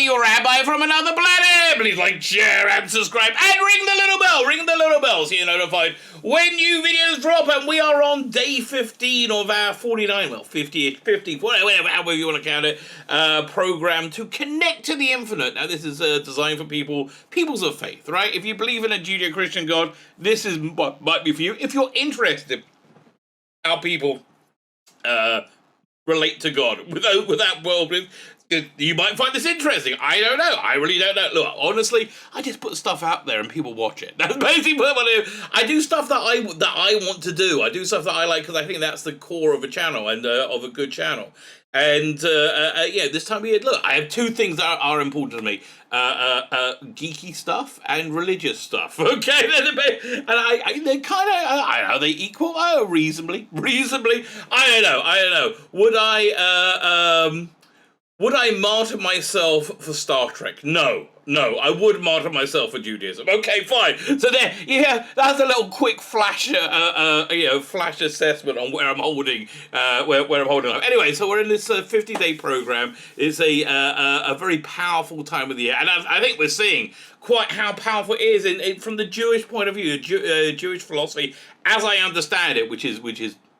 your rabbi from another planet. Please like, share, and subscribe, and ring the little bell. Ring the little bell so you're notified when new videos drop. And we are on day 15 of our 49, well, 50-ish, 50, whatever, however you want to count it, program to connect to the infinite. Now, this is designed for peoples of faith, right? If you believe in a Judeo-Christian God, this is what might be for you. If you're interested how people relate to God without world, you might find this interesting. I don't know. I really don't know. Look, honestly, I just put stuff out there and people watch it. That's basically what I do. I do stuff that I want to do. I do stuff that I like because I think that's the core of a channel and of a good channel. And yeah, this time of year, look, I have two things that are important to me: geeky stuff and religious stuff. Okay, and they kind of, are they equal? Oh, reasonably. I don't know. Would I martyr myself for Star Trek? No, I would martyr myself for Judaism. Okay, fine. So there, yeah, that's a little quick flash, flash assessment on where I'm holding, where I'm holding up. Anyway, so we're in this 50-day program. It's a very powerful time of the year, and I think we're seeing quite how powerful it is from the Jewish point of view, Jewish philosophy, as I understand it, which is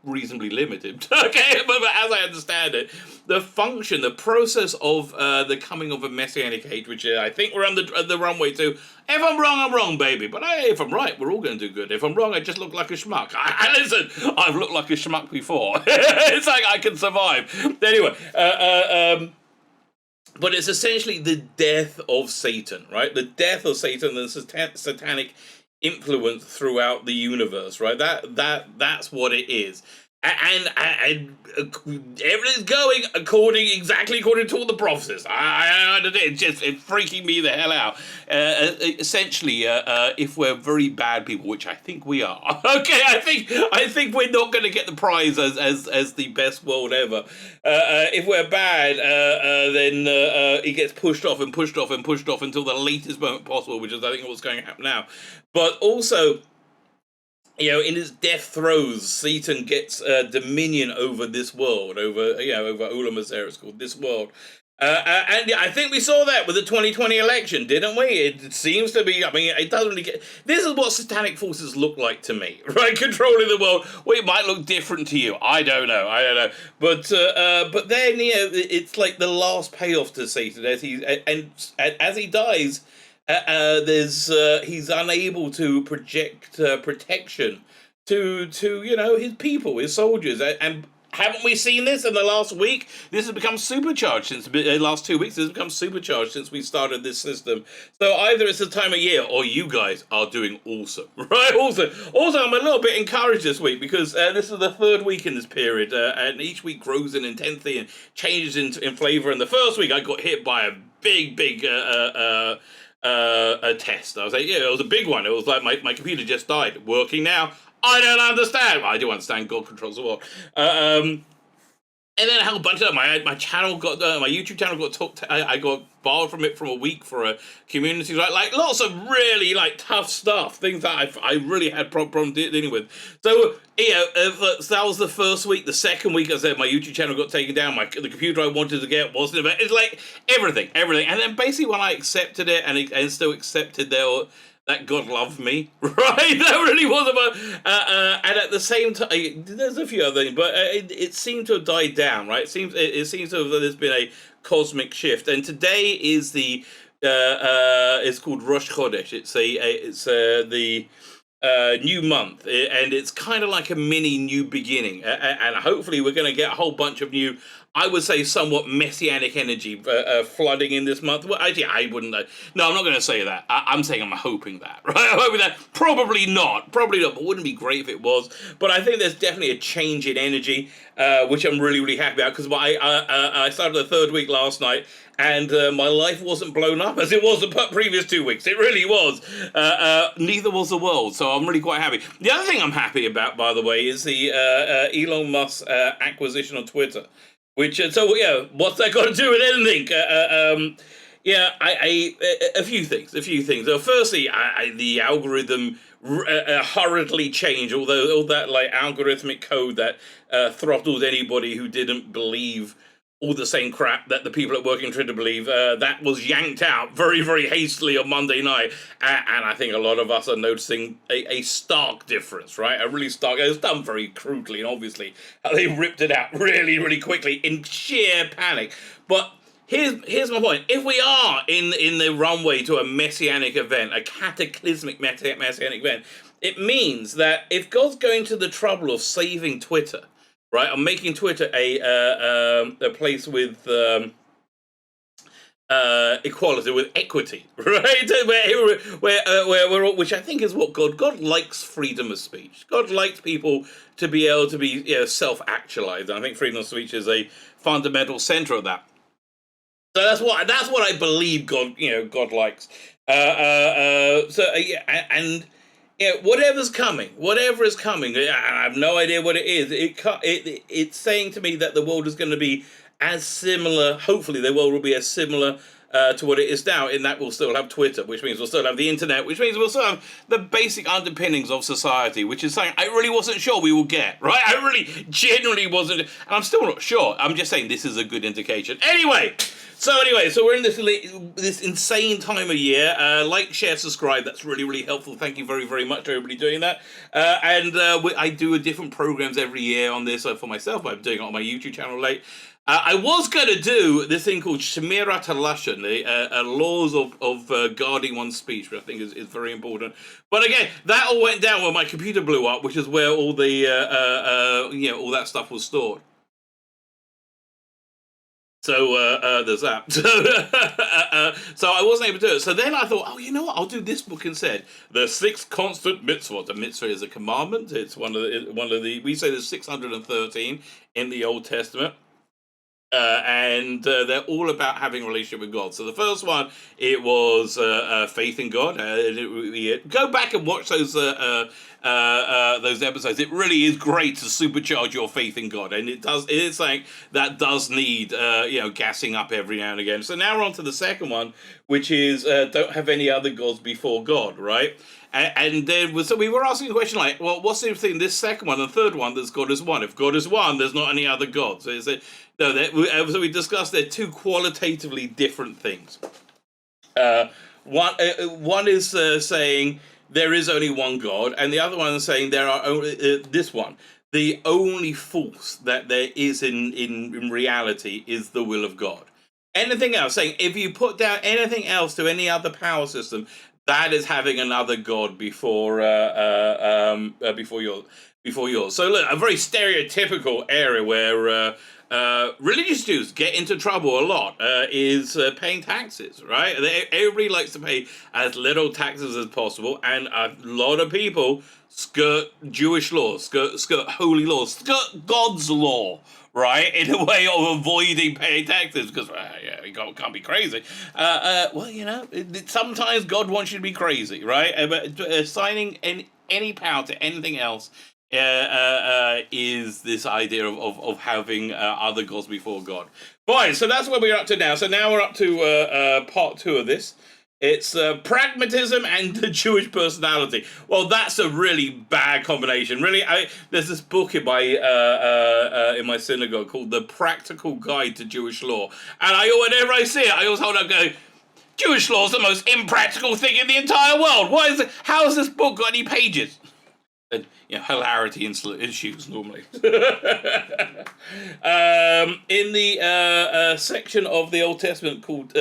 reasonably limited. Okay, but as I understand it, the function, the process of the coming of a messianic age, which I think we're on the runway to. If I'm wrong, I'm wrong, baby. But if I'm right, we're all going to do good. If I'm wrong, I just look like a schmuck. Listen, I've looked like a schmuck before. It's like I can survive. Anyway, but it's essentially the death of Satan, right? The death of Satan, the satanic influence throughout the universe, right? That's what it is. And everything's going exactly according to all the prophecies. It's freaking me the hell out. Essentially, if we're very bad people, which I think we are, okay, I think we're not going to get the prize as the best world ever. If we're bad, then it gets pushed off until the latest moment possible, which is I think what's going to happen now. But also, in his death throes, Satan gets dominion over this world, over Olam Hazeh, it's called, this world. And I think we saw that with the 2020 election, didn't we? It seems to be, it doesn't really get... This is what satanic forces look like to me, right? Controlling the world. Well, it might look different to you. I don't know. But then, it's like the last payoff to Satan as he dies. He's unable to project protection to his people, his soldiers, and haven't we seen this in the last week? This has become supercharged since the last 2 weeks. This has become supercharged since we started this system. So either it's the time of year, or you guys are doing awesome, right? Also, I'm a little bit encouraged this week because this is the third week in this period, and each week grows in intensity and changes in flavor. And the first week I got hit by a big a test. I was like, it was a big one. It was like my computer just died. Working now. I don't understand. Well, I do understand. God controls the world. And then a whole bunch of my channel got my YouTube channel got I got barred from it from a week for a community, like lots of really tough stuff, things that I really had problem dealing with. So so that was the first week. The second week, I said my YouTube channel got taken down. The computer I wanted to get wasn't. It's like everything. And then basically when I accepted it and still accepted that God loved me, right? That really was about, and at the same time, there's a few other things, but it seemed to have died down, right? It seems to have there's been a cosmic shift, and today is it's called Rosh Chodesh. It's the new month, and it's kind of like a mini new beginning, and hopefully we're going to get a whole bunch of new, I would say, somewhat messianic energy flooding in this month. Well, actually, I wouldn't know. No, I'm not going to say that. I'm saying I'm hoping that, right? I'm hoping that. Probably not, but wouldn't be great if it was. But I think there's definitely a change in energy, which I'm really, really happy about, because I started the third week last night, and my life wasn't blown up as it was the previous 2 weeks. It really was. Neither was the world, so I'm really quite happy. The other thing I'm happy about, by the way, is the Elon Musk acquisition of Twitter. Which, what's that got to do with anything? A few things. Firstly, the algorithm hurriedly changed, although all that algorithmic code that throttled anybody who didn't believe all the same crap that the people at Working Twitter believe, that was yanked out very, very hastily on Monday night. And I think a lot of us are noticing a stark difference, right? A really stark, it was done very crudely and obviously. They ripped it out really, really quickly in sheer panic. But here's my point. If we are in the runway to a messianic event, a cataclysmic messianic event, it means that if God's going to the trouble of saving Twitter, right, I'm making Twitter a place with equality, with equity, right? Where which I think is what God likes freedom of speech. God likes people to be able to be self-actualized. And I think freedom of speech is a fundamental center of that. So that's what I believe God likes. Whatever is coming, I have no idea what it is. It's saying to me that the world is going to be as similar. Hopefully, the world will be as similar to what it is now. In that we'll still have Twitter, which means we'll still have the internet, which means we'll still have the basic underpinnings of society, which is something I really wasn't sure we would get. Right? I really genuinely wasn't, and I'm still not sure. I'm just saying this is a good indication. So we're in this insane time of year. Like, share, subscribe. That's really, really helpful. Thank you very, very much to everybody doing that. I do different programs every year on this for myself. I'm doing it on my YouTube channel late. I was going to do this thing called Shemirat HaLashon, the laws of guarding one's speech, which I think is very important. But again, that all went down when my computer blew up, which is where all the all that stuff was stored. So there's that. So I wasn't able to do it. So then I thought, oh, you know what? I'll do this book instead. The 6 constant mitzvot. A mitzvah is a commandment. It's one of the. We say there's 613 in the Old Testament. And they're all about having a relationship with God. So the first one, it was faith in God. Go back and watch those episodes. It really is great to supercharge your faith in God, and it is something that does need gassing up every now and again. So now we're on to the second one, which is don't have any other gods before God, right? And then so we were asking a question like, well, what's the thing? This second one and third one, that God is one. If God is one, there's not any other gods. So so we discussed they're two qualitatively different things. One is saying there is only one God, and the other one is saying there are only this one. The only force that there is in reality is the will of God. Anything else, saying if you put down anything else to any other power system, that is having another God before yours. So look, a very stereotypical area where religious Jews get into trouble a lot is paying taxes, right? Everybody likes to pay as little taxes as possible, and a lot of people skirt Jewish law, skirt holy law, skirt God's law, right, in a way of avoiding paying taxes, because you can't be crazy. Sometimes God wants you to be crazy, right? But assigning any power to anything else is this idea of having other gods before God. Fine, so that's what we're up to now. So now we're up to part 2 of this. It's pragmatism and the Jewish personality. Well, that's a really bad combination. Really, there's this book in my synagogue called The Practical Guide to Jewish Law, and whenever I see it, I always hold up and go, Jewish law is the most impractical thing in the entire world. How has this book got any pages? And hilarity ensues normally. In the section of the Old Testament called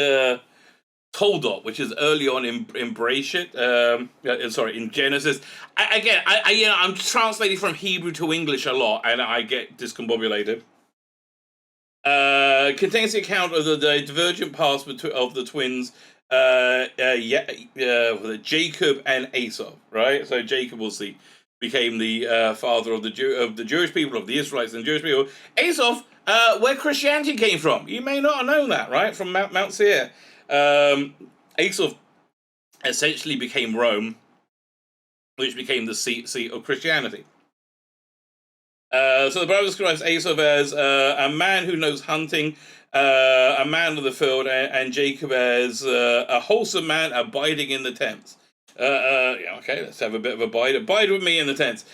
Toldot, which is early on in Bereshit, in Genesis. I'm translating from Hebrew to English a lot, and I get discombobulated. Contains the account of the divergent paths of the twins, Jacob and Esau. Right, so Jacob became the father of the Jewish people, of the Israelites and the Jewish people. Esau, where Christianity came from. You may not have known that, right? From Mount Seir. Esau essentially became Rome, which became the seat of Christianity. So the Bible describes Esau as a man who knows hunting, a man of the field, and Jacob as a wholesome man abiding in the tents. Yeah, okay, let's have a bit of a bide. Abide with me in the tent.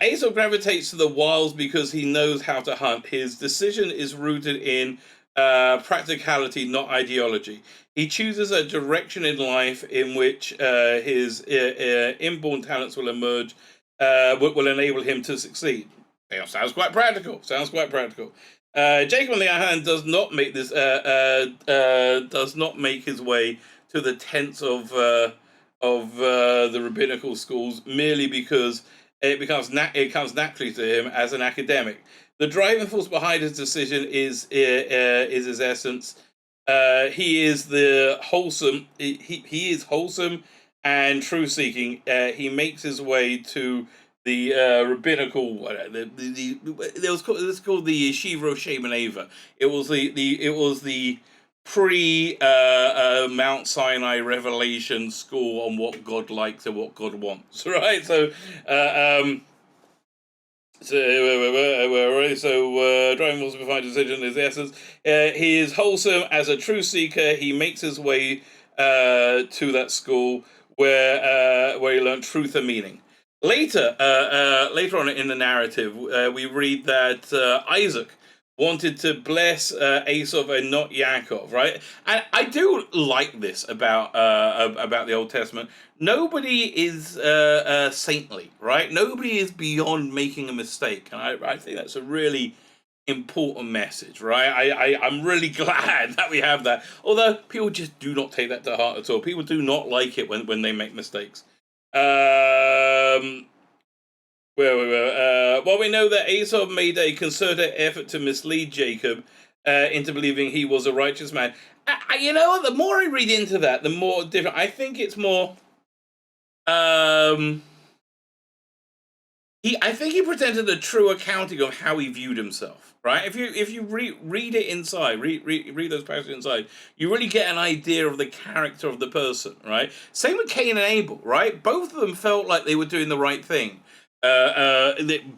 Esau gravitates to the wilds because he knows how to hunt. His decision is rooted in practicality, not ideology. He chooses a direction in life in which his inborn talents will emerge, will enable him to succeed. Yeah, sounds quite practical. Sounds quite practical. Jacob, on the other hand, does not make his way to the tents of the rabbinical schools merely because it comes naturally to him as an academic. The driving force behind his decision is his essence. He is the wholesome. He is wholesome and truth seeking. He makes his way to the rabbinical. It's called the Yeshiva of Shem and Ava. It was the pre Mount Sinai revelation school on what God likes and what God wants, right? Driving force behind decision is the essence. He is wholesome as a true seeker. He makes his way to that school where he learned truth and meaning. Later on in the narrative, we read that Isaac wanted to bless Esau and not Yaakov, right? And I do like this about the Old Testament. Nobody is saintly, right? Nobody is beyond making a mistake, and I think that's a really important message, right? I'm really glad that we have that. Although people just do not take that to heart at all. People do not like it when they make mistakes. Well, we know that Esau made a concerted effort to mislead Jacob into believing he was a righteous man. You know what? The more I read into that, the more different. I think it's more. I think he presented a true accounting of how he viewed himself. Right? If you read it inside, read those passages inside, you really get an idea of the character of the person. Right? Same with Cain and Abel. Right? Both of them felt like they were doing the right thing.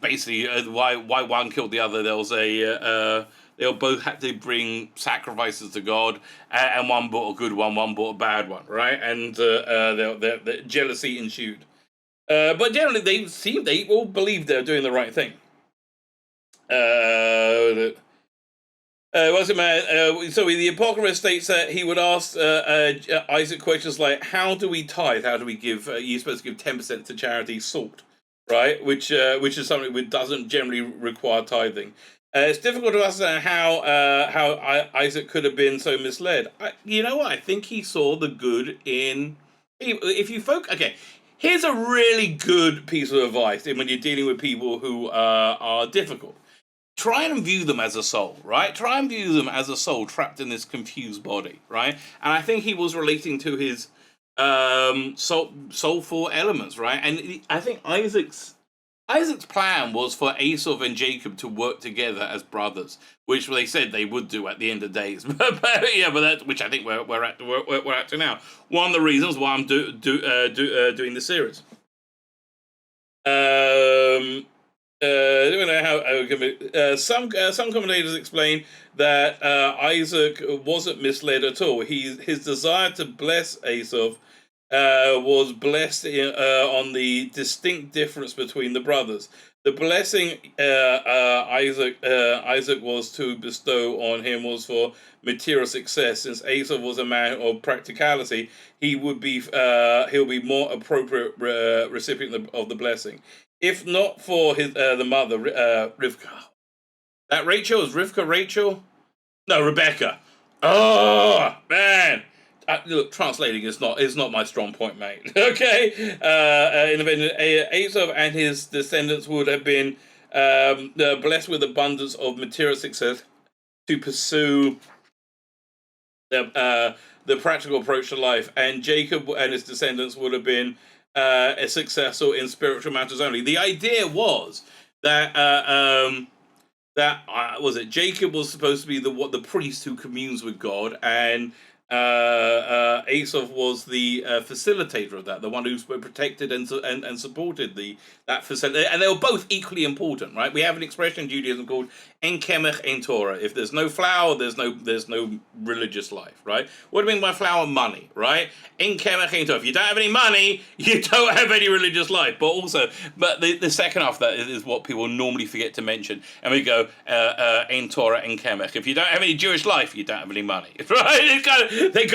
Basically, why one killed the other? There was they both had to bring sacrifices to God, and one brought a good one brought a bad one, right? And the jealousy ensued. But generally, they all believed they were doing the right thing. What's it, man? So the Apocrypha states that he would ask Isaac questions like, "How do we tithe? How do we give? You're supposed to give 10% to charity, salt." Right, which is something that doesn't generally require tithing. It's difficult to understand how Isaac could have been so misled. You know what? I think he saw the good in. If you focus, okay, here's a really good piece of advice when you're dealing with people who are difficult. Try and view them as a soul, right? Try and view them as a soul trapped in this confused body, right? And I think he was relating to his soulful elements, right? And I think Isaac's plan was for Esau and Jacob to work together as brothers, which they said they would do at the end of days. but that, which I think we're at to now. One of the reasons why I'm doing the series. Some commentators explain that Isaac wasn't misled at all. His desire to bless Esau was blessed on the distinct difference between the brothers. The blessing Isaac was to bestow on him was for material success. Since Esau was a man of practicality, he'll be more appropriate recipient of the blessing. If not for his the mother Rivka, that Rachel is Rivka. No, Rebecca. Oh man. Look, translating is not my strong point, mate. Okay, in the Esau and his descendants would have been blessed with abundance of material success to pursue the practical approach to life, and Jacob and his descendants would have been successful in spiritual matters only. The idea was that Jacob was supposed to be the priest who communes with God, and Asaph was the facilitator of that, the one who protected and supported that facility, and they were both equally important, right? We have an expression in Judaism called "En Kemech En Torah." If there's no flour, there's no religious life, right? What do I mean by flour? Money, right? En Kemech En Torah. If you don't have any money, you don't have any religious life. But the second half of that is what people normally forget to mention, and we go En Torah En Kemech. If you don't have any Jewish life, you don't have any money, right? They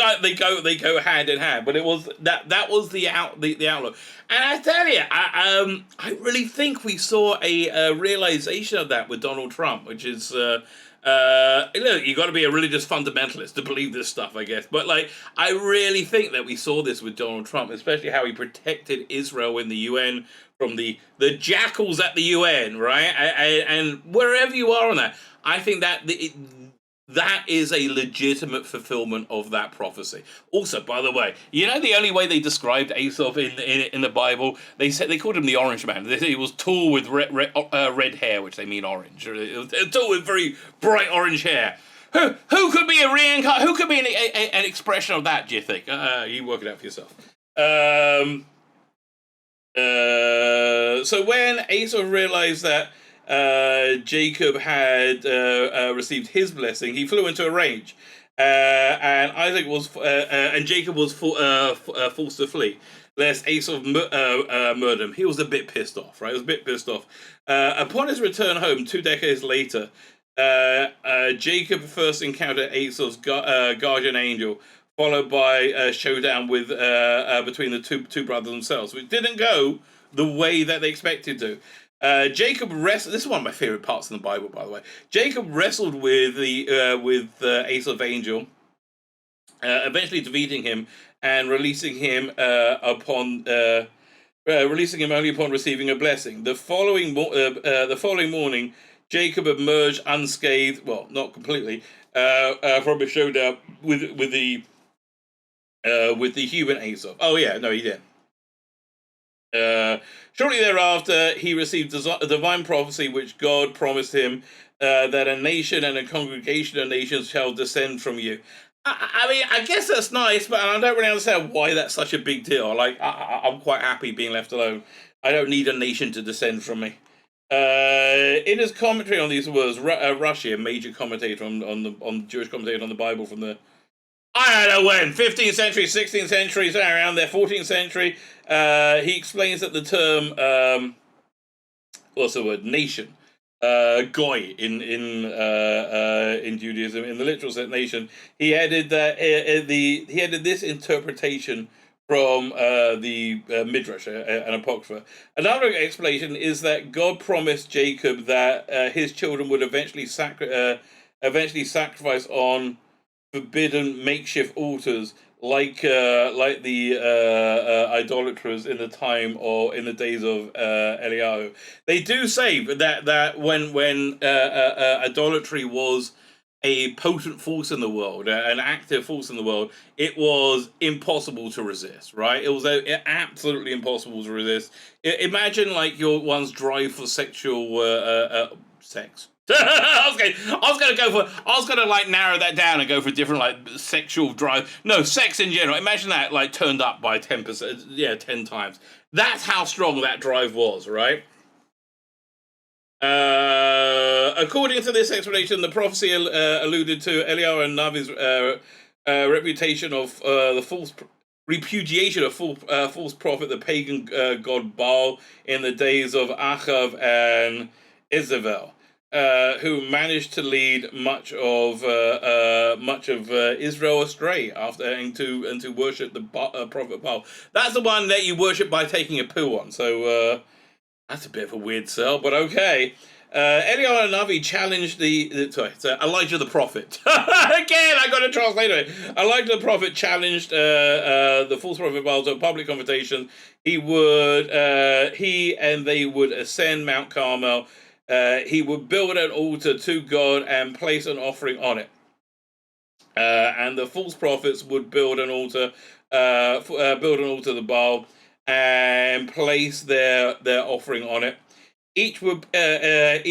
go hand in hand. But it was that was the outlook. And I tell you, I really think we saw a realization of that with Donald Trump, which is look, you got to be a religious fundamentalist to believe this stuff, I guess. But like, I really think that we saw this with Donald Trump, especially how he protected Israel in the UN from the jackals at the UN, right? And wherever you are on that, I think that that is a legitimate fulfillment of that prophecy. Also, by the way, you know the only way they described Asaph in the Bible, they called him the Orange Man. He was tall with red hair, which they mean orange. Tall with very bright orange hair. Who could be who could be an expression of that? Do you think? You work it out for yourself. So when Asaph realized that Jacob had received his blessing, he flew into a rage, and Isaac was and Jacob was forced to flee, lest Asaph murder him. He was a bit pissed off, right? He was a bit pissed off. Upon his return home 2 decades later, Jacob first encountered Asaph's guardian angel, followed by a showdown with between the two brothers themselves, which didn't go the way that they expected to. Jacob wrestled. This is one of my favorite parts in the Bible, by the way. Jacob wrestled with Asaph's angel, eventually defeating him and releasing him releasing him only upon receiving a blessing. The following morning, Jacob emerged unscathed. Well, not completely from a showdown with the human Asaph. Oh yeah, no, he did. Shortly thereafter, he received a divine prophecy which God promised him that a nation and a congregation of nations shall descend from you. I mean, I guess that's nice, but I don't really understand why that's such a big deal. Like, I'm quite happy being left alone. I don't need a nation to descend from me. In his commentary on these words, Rashi, a major commentator on Jewish commentator on the Bible from the I don't know when, 15th century, 16th century, somewhere around there, 14th century. He explains that the term, what's the word, nation, goy in Judaism, in the literal sense, nation. He added that he added this interpretation from the Midrash, an apocrypha. Another explanation is that God promised Jacob that his children would eventually sacrifice on forbidden makeshift altars, like the idolaters in the time or in the days of Eliyahu. They do say that when idolatry was a potent force in the world, an active force in the world, it was impossible to resist, right? It was absolutely impossible to resist. Imagine like your one's drive for sexual sex. I was gonna like narrow that down and go for different like sexual drive. No, sex in general. Imagine that like turned up by 10%. Yeah, 10 times. That's how strong that drive was, right? According to this explanation, the prophecy alluded to Eliyahu and Navi's reputation of the false repudiation of false prophet, the pagan god Baal, in the days of Achav and Isabel. Who managed to lead much of Israel astray after and to worship the prophet Baal. That's the one that you worship by taking a poo on. So that's a bit of a weird sell, but okay. Eliyahu Navi challenged Elijah the prophet. Again, I got to translate it. Elijah the prophet challenged the false prophet Baal to a public confrontation. He and they would ascend Mount Carmel. He would build an altar to God and place an offering on it. And the false prophets would build an altar to the Baal and place their offering on it. each would pray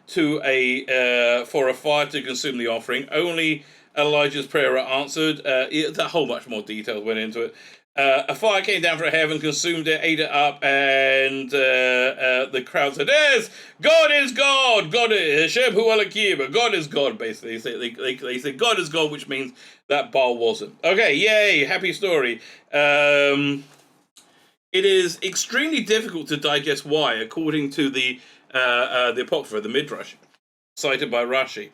to a for a fire to consume the offering. Only Elijah's prayer were answered. A whole much more details went into it. A fire came down from heaven, consumed it, ate it up, and the crowd said, "Yes, God is God. God is Hashem Hu Alakim. God is God." Basically, they say God is God, which means that Baal wasn't. Okay, yay, happy story. It is extremely difficult to digest why, according to the Apocrypha, the Midrash, cited by Rashi.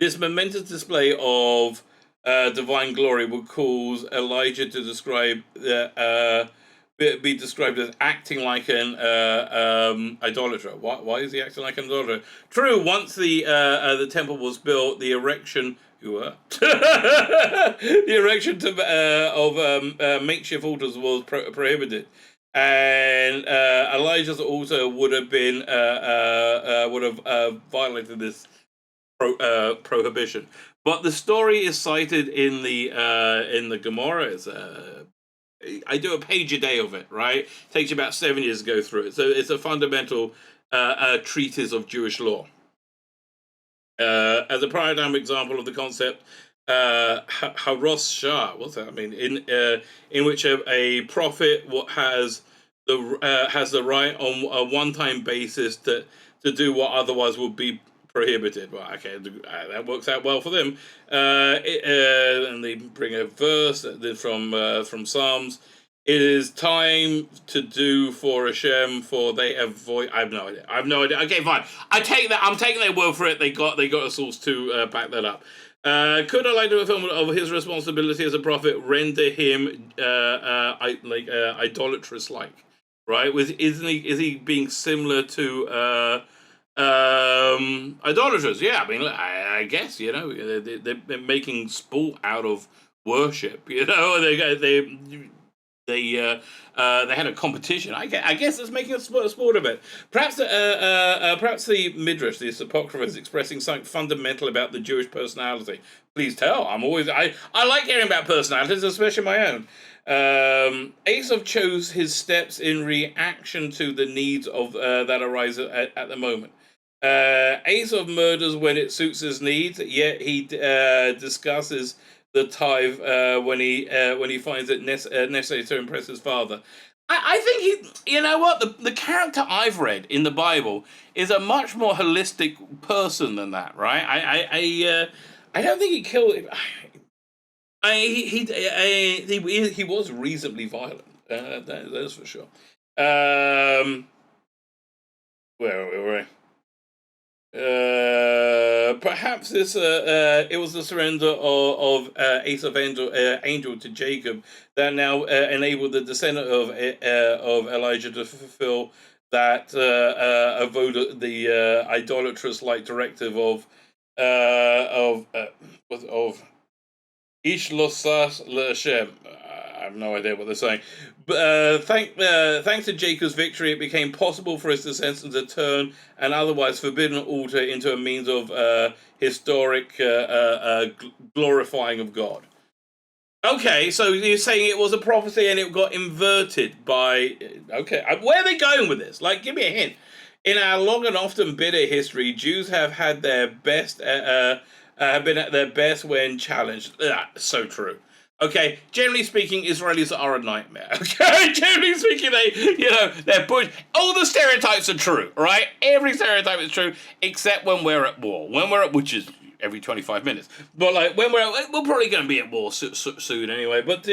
This momentous display of divine glory would cause Elijah to be described as acting like an idolater. Why is he acting like an idolater? True, once the temple was built, the erection the erection of makeshift altars was prohibited, and Elijah's altar would have violated this prohibition. But the story is cited in the Gemara. I do a page a day of it, right? It takes you about 7 years to go through it. So it's a fundamental treatise of Jewish law. As a paradigm example of the concept, Haros Shah, what's that mean? In which a prophet has the right on a one-time basis to do what otherwise would be prohibited. Well, okay, that works out well for them. And they bring a verse from Psalms. It is time to do for Hashem, for they avoid. I have no idea. Okay, fine. I'm taking their word for it. They got a source to back that up. Could Elijah fulfill of his responsibility as a prophet render him idolatrous like? Right? Is he being similar to idolaters? Yeah, I mean, I guess they're making sport out of worship. They had a competition. I guess it's making a sport of it. Perhaps the Midrash, this Apocrypha, is expressing something fundamental about the Jewish personality. Please tell. I like hearing about personalities, especially my own. Asaph chose his steps in reaction to the needs of that arise at the moment. Asaph murders when it suits his needs, yet he discusses the tithe when he finds it necessary to impress his father. I think you know what, the character I've read in the Bible is a much more holistic person than that, right? I don't think he killed him. He was reasonably violent. That's for sure. Where? Perhaps this it was the surrender of Asaph angel to Jacob that now enabled the descendant of Elijah to fulfill that the idolatrous like directive of Ish Losas L'Hashem. I have no idea what they're saying. But thanks to Jacob's victory, it became possible for his descendants to turn an otherwise forbidden altar into a means of historic glorifying of God. Okay, so you're saying it was a prophecy and it got inverted by... Okay, where are they going with this? Like, give me a hint. In our long and often bitter history, Jews have had their best... have been at their best when challenged. So true. Okay, generally speaking, Israelis are a nightmare. Okay, generally speaking, they're bush. All the stereotypes are true, right? Every stereotype is true, except when we're at war. Which is every 25 minutes. But like we're probably going to be at war soon anyway. But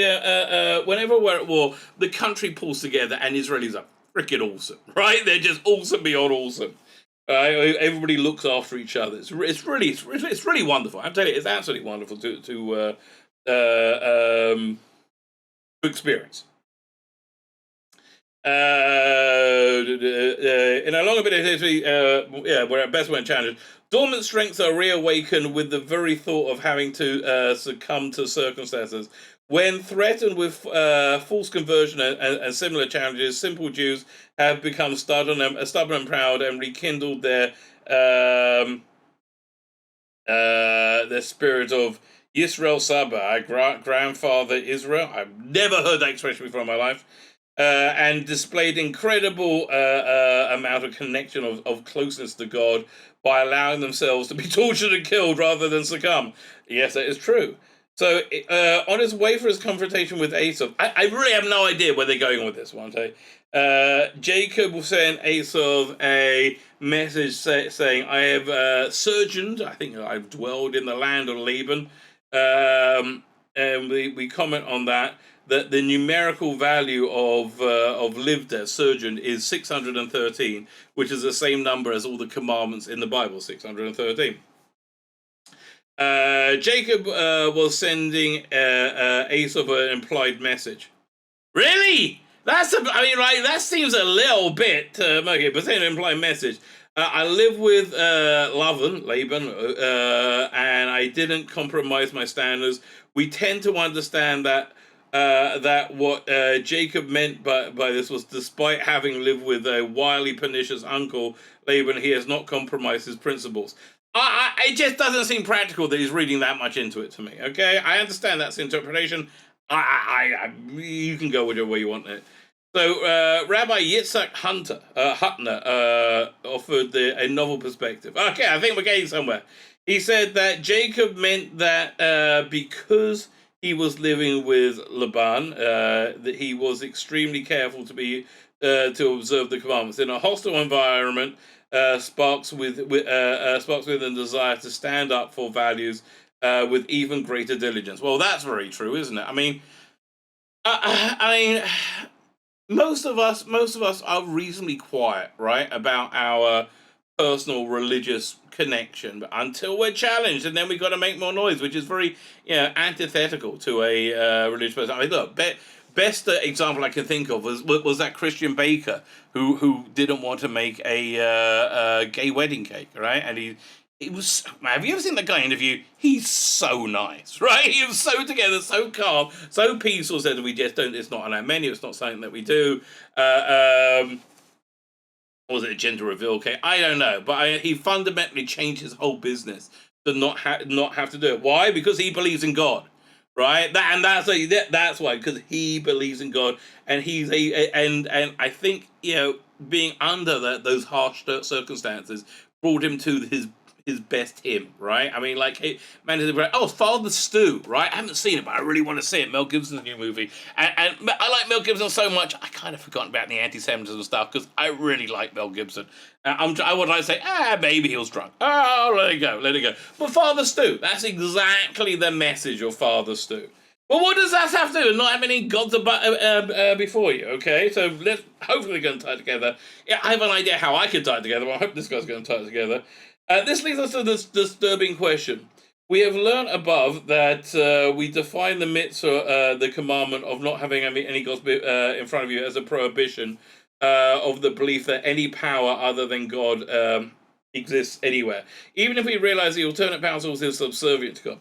whenever we're at war, the country pulls together, and Israelis are freaking awesome, right? They're just awesome beyond awesome. Everybody looks after each other. It's really wonderful. I'm telling you, it's absolutely wonderful to experience. In a longer bit of history, we're at best when challenged. Dormant strengths are reawakened with the very thought of having to succumb to circumstances. When threatened with false conversion and similar challenges, simple Jews have become stubborn and proud and rekindled their spirit of Yisrael Saba, our grandfather Israel. I've never heard that expression before in my life. and displayed incredible amount of connection of closeness to God by allowing themselves to be tortured and killed rather than succumb. Yes, that is true. So on his way for his confrontation with Esau, I really have no idea where they're going with this one. Jacob sent Esau a message saying, I have sojourned, I think I've dwelled in the land of Laban. And we comment on that the numerical value of lived there, sojourned, is 613, which is the same number as all the commandments in the Bible, 613. Jacob was sending Esau an implied message. Really? That seems a little bit murky, but sending an implied message. I live with Laban, and I didn't compromise my standards. We tend to understand that what Jacob meant by this was, despite having lived with a wily, pernicious uncle, Laban, he has not compromised his principles. It just doesn't seem practical that he's reading that much into it to me. Okay, I understand that's interpretation. You can go whichever way you want it. So Rabbi Yitzhak Hutner offered a novel perspective. Okay, I think we're getting somewhere. He said that Jacob meant that because he was living with Laban, that he was extremely careful to observe the commandments in a hostile environment. Sparks within the desire to stand up for values with even greater diligence. Well, that's very true, isn't it? I mean, most of us are reasonably quiet, right, about our personal religious connection, but until we're challenged, and then we've got to make more noise, which is very, antithetical to a religious person. I mean, look, best example I can think of was that Christian baker who didn't want to make a gay wedding cake, right? And he was. Have you ever seen the guy interview? He's so nice, right? He was so together, so calm, so peaceful. Said we just don't. It's not on our menu. It's not something that we do. Was it a gender reveal cake? I don't know, but he fundamentally changed his whole business to not have to do it. Why? Because he believes in God. Right, that's why, because he believes in God, and he's and I think being under those harsh circumstances brought him to his best him, right? I mean, like, hey, man, Father Stu, right? I haven't seen it, but I really want to see it. Mel Gibson's new movie, and I like Mel Gibson so much. I kind of forgotten about the anti-Semitism stuff because I really like Mel Gibson. I would like to say, maybe he was drunk. Oh, let it go. But Father Stu, that's exactly the message of Father Stu. Well, what does that have to do with not having any gods before you? Okay, so let's hopefully we're going to tie it together. Yeah, I have an idea how I could tie it together, but I hope this guy's going to tie it together. This leads us to this disturbing question. We have learned above that we define the mitzvah, the commandment of not having any gods in front of you, as a prohibition of the belief that any power other than God exists anywhere. Even if we realize the alternate power source is subservient to God.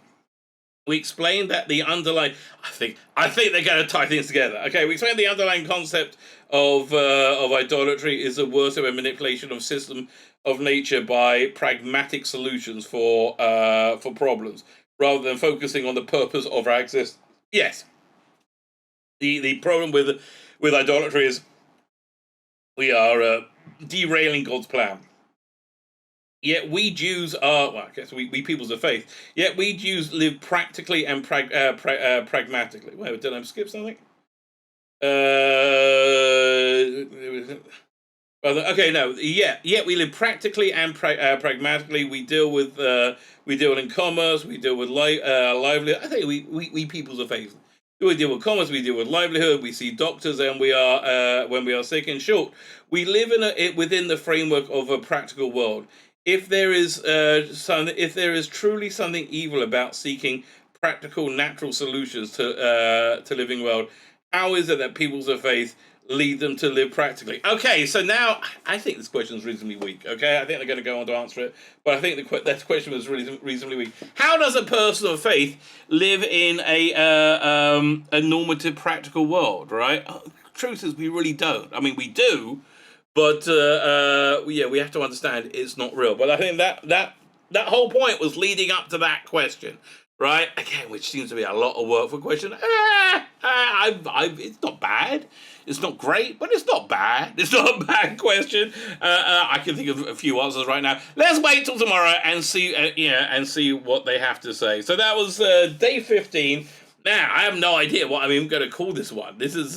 We explained that the underlying... I think they're going to tie things together. Okay, we explained the underlying concept of idolatry is the worship and manipulation of system of nature by pragmatic solutions for problems, rather than focusing on the purpose of our existence. Yes. The problem with idolatry is we are derailing God's plan. Yet we Jews are, well, I guess we peoples of faith, yet we Jews live practically and pragmatically. Wait, did I skip something? Okay, no, yet we live practically and pragmatically. We deal in commerce, we deal with livelihood. I think we peoples of faith. We deal with commerce, we deal with livelihood, we see doctors, and we are when we are sick. In short, we live within the framework of a practical world. If there is truly something evil about seeking practical, natural solutions to living world, how is it that peoples of faith lead them to live practically? Okay, so now I think this question is reasonably weak. Okay, I think they're going to go on to answer it, but I think that question was really reasonably weak. How does a person of faith live in a normative, practical world? Right? Truth is, we really don't. I mean, we do. But we have to understand it's not real. But I think that whole point was leading up to that question. right? Again, which seems to be a lot of work for a question. It's not bad. It's not great, but it's not bad. It's not a bad question. I can think of a few answers right now. Let's wait till tomorrow and see, and see what they have to say. So that was day 15. Now I have no idea what I'm even going to call this one. This is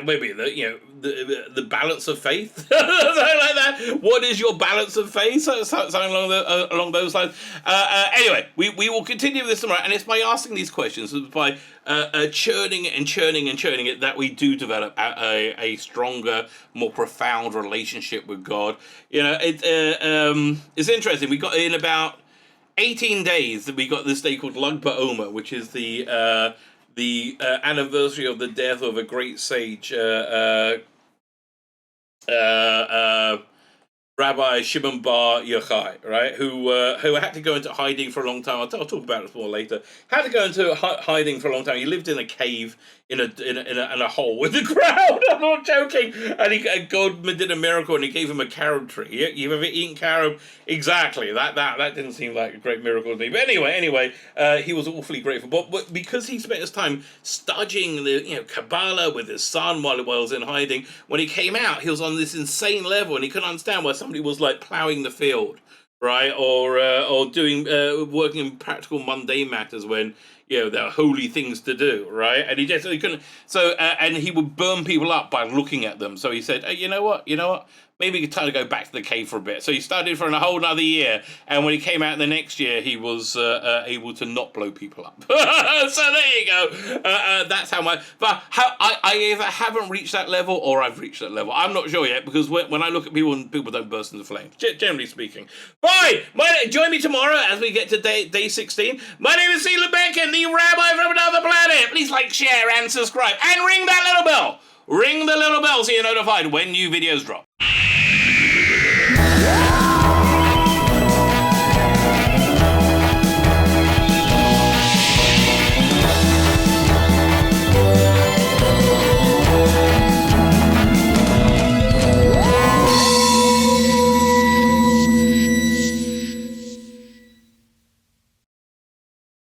maybe the balance of faith, something like that. What is your balance of faith? Something along those lines. Anyway, we will continue this tomorrow, and it's by asking these questions, it's by churning and churning and churning it, that we do develop a stronger, more profound relationship with God. It's interesting. We got in about 18 days that we got this day called Lag BaOmer, which is the anniversary of the death of a great sage, Rabbi Shimon Bar Yochai, right? Who had to go into hiding for a long time. I'll talk about it more later. Had to go into hiding for a long time. He lived in a cave in a hole with the ground. I'm not joking. And God did a miracle, and he gave him a carob tree. You've ever eaten carob? Exactly. That didn't seem like a great miracle to me. But anyway, he was awfully grateful. But because he spent his time studying the Kabbalah with his son while he was in hiding, when he came out, he was on this insane level, and he couldn't understand why somebody was like plowing the field, right, or doing working in practical mundane matters when there are holy things to do, right? And he couldn't. So and he would burn people up by looking at them. So he said, hey, you know what? Maybe it's time to go back to the cave for a bit. So he studied for a whole another year, and when he came out the next year, he was able to not blow people up. So there you go. That's how much. But I either haven't reached that level or I've reached that level. I'm not sure yet, because when I look at people don't burst into flames, generally speaking. Fine. Join me tomorrow as we get to day 16. My name is Tzvi Lebetkin, the rabbi from another planet. Please like, share, and subscribe, and ring that little bell. Ring the little bell so you're notified when new videos drop.